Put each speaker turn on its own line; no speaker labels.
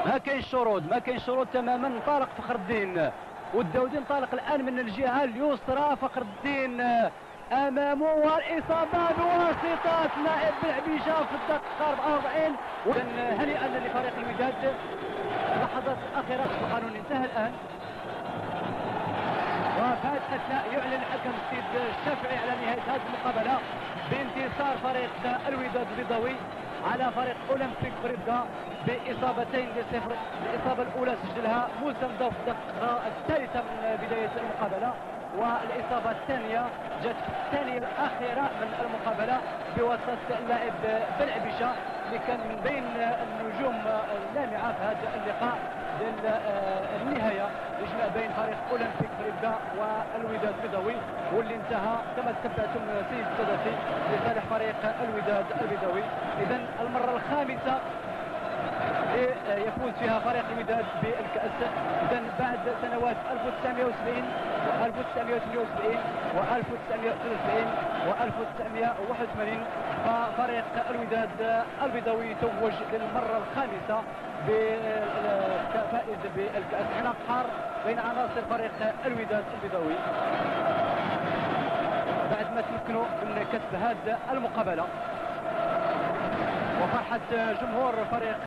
ما كاين شروط تماما. انطلق فخر الدين والداودي، انطلق الان من الجهه اليسرى. فخر الدين امامه، والاصابه بواسطه لاعب بلعبيشه في الدقيقه 44. هنيئا لفريق الوداد. اللحظات الاخيره القانون انتهى الان، وفي هذه الاثناء يعلن الحكم السيد الشافعي على نهايه هذه المقابله بانتصار فريق الوداد البيضاوي على فريق اولمبيك بريدة باصابتين لصفر. الاصابه الاولى سجلها موسى مضاف في الدقيقه الثالثه من بدايه المقابله، والاصابه الثانيه جاءت في الثانيه الاخيره من المقابله بواسطه اللاعب بلعبيشه اللي كان من بين النجوم اللامعه في هذا اللقاء ديال النهايه يجمع بين فريق اولمبيك بريدة والوداد البيضاوي، واللي انتهى كما تبعتم سيد السادتي لصالح فريق الوداد البيضاوي. اذا المره الخامسه يفوز فيها فريق الوداد بالكأس. إذا بعد سنوات 1970 و1978 و1993 و1981 ففريق الوداد البيضاوي توج للمرة الخامسة كفائز بالكأس. هنا قحار بين عناصر فريق الوداد البيضاوي بعد ما تمكنوا من كسب هذه المقابلة، وفرحة جمهور فريق